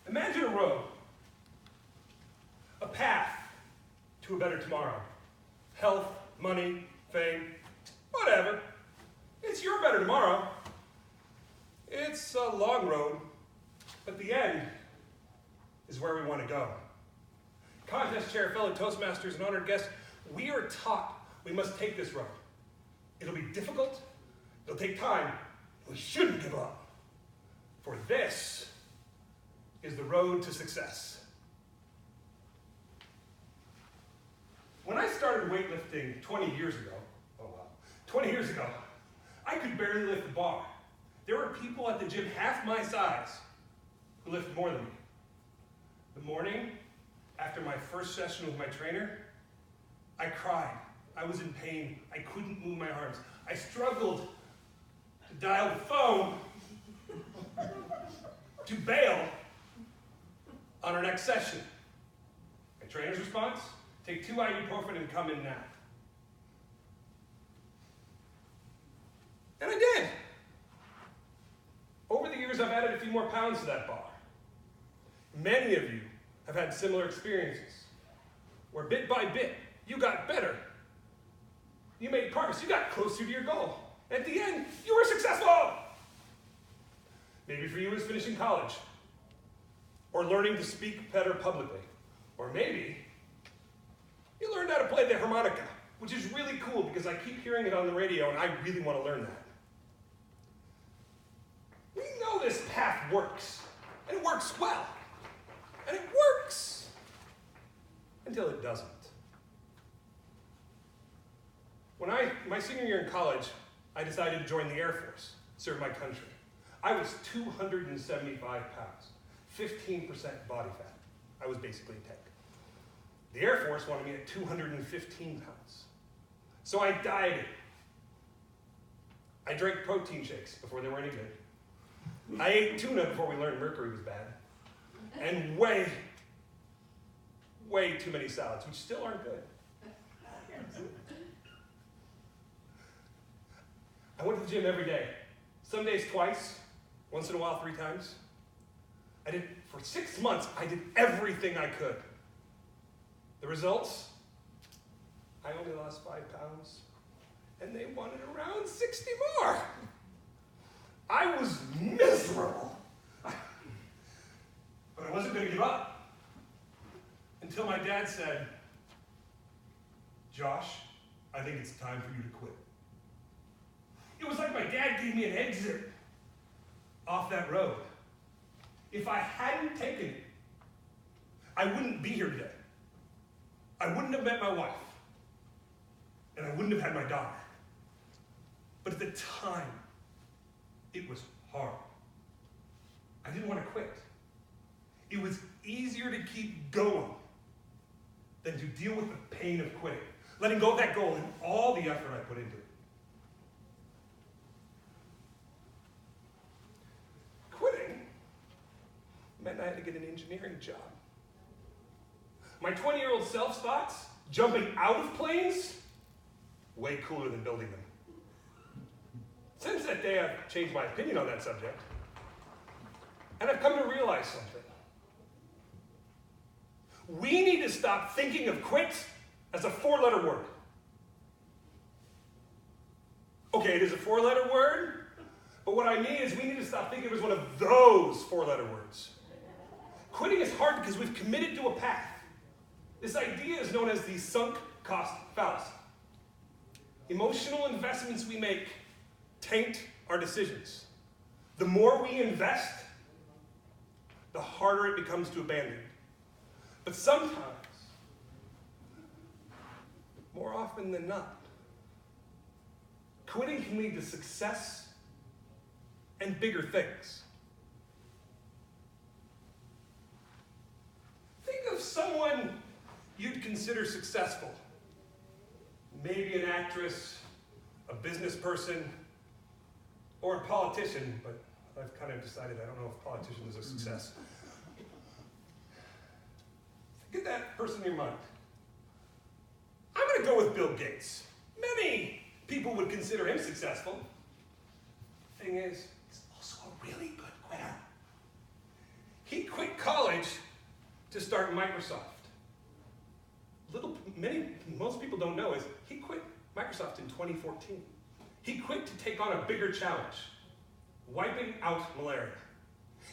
Imagine a road, a path to a better tomorrow. Health, money, fame, whatever. It's your better tomorrow. It's a long road, but the end is where we want to go. Contest chair, fellow Toastmasters, and honored guests, we are taught we must take this road. It'll be difficult, it'll take time, we shouldn't give up. For this is the road to success. When I started weightlifting 20 years ago, 20 years ago, I could barely lift the bar. There were people at the gym half my size who lifted more than me. The morning after my first session with my trainer, I cried. I was in pain. I couldn't move my arms. I struggled to dial the phone to bail on our next session. My trainer's response? Take 2 ibuprofen and come in now. And I did. Over the years, I've added a few more pounds to that bar. Many of you have had similar experiences, where bit by bit, you got better. You made progress. You got closer to your goal. At the end, you were successful. Maybe for you, it was finishing college, or learning to speak better publicly, or maybe you learned how to play the harmonica, which is really cool because I keep hearing it on the radio and I really want to learn that. We know this path works, and it works well, and it works until it doesn't. When my senior year in college, I decided to join the Air Force, serve my country. I was 275 pounds, 15% body fat. I was basically a tank. The Air Force wanted me at 215 pounds. So I dieted. I drank protein shakes before they were any good. I ate tuna before we learned mercury was bad. And way too many salads, which still aren't good. I went to the gym every day. Some days twice, once in a while 3 times. For 6 months, I did everything I could. The results? I only lost 5 pounds, and they wanted around 60 more. I was miserable. But I wasn't going to give up until my dad said, "Josh, I think it's time for you to quit." It was like my dad gave me an exit off that road. If I hadn't taken it, I wouldn't be here today. I wouldn't have met my wife, and I wouldn't have had my daughter. But at the time, it was hard. I didn't want to quit. It was easier to keep going than to deal with the pain of quitting, letting go of that goal and all the effort I put into it. Quitting meant I had to get an engineering job. My 20-year-old self thoughts, jumping out of planes, way cooler than building them. Since that day, I've changed my opinion on that subject. And I've come to realize something. We need to stop thinking of quit as a 4-letter word. Okay, it is a 4-letter word, but what I mean is we need to stop thinking of it as one of those 4-letter words. Quitting is hard because we've committed to a path. This idea is known as the sunk cost fallacy. Emotional investments we make taint our decisions. The more we invest, the harder it becomes to abandon. But sometimes, more often than not, quitting can lead to success and bigger things. Think of someone you'd consider successful. Maybe an actress, a business person, or a politician, but I've kind of decided I don't know if politician is a success. Think of that person in your mind. I'm going to go with Bill Gates. Many people would consider him successful. The thing is, he's also a really good quitter. He quit college to start Microsoft. Most people don't know is he quit Microsoft in 2014. He quit to take on a bigger challenge, wiping out malaria.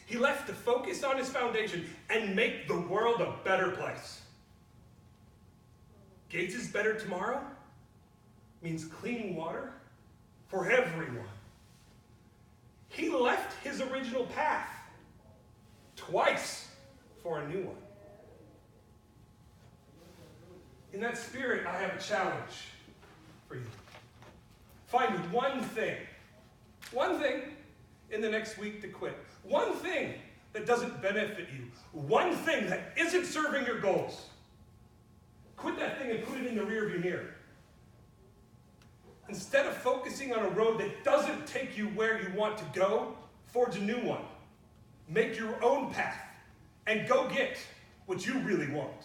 He left to focus on his foundation and make the world a better place. Gates' better tomorrow means clean water for everyone. He left his original path twice for a new one. In that spirit, I have a challenge for you. Find one thing in the next week to quit. One thing that doesn't benefit you. One thing that isn't serving your goals. Quit that thing and put it in the rearview mirror. Instead of focusing on a road that doesn't take you where you want to go, forge a new one. Make your own path and go get what you really want.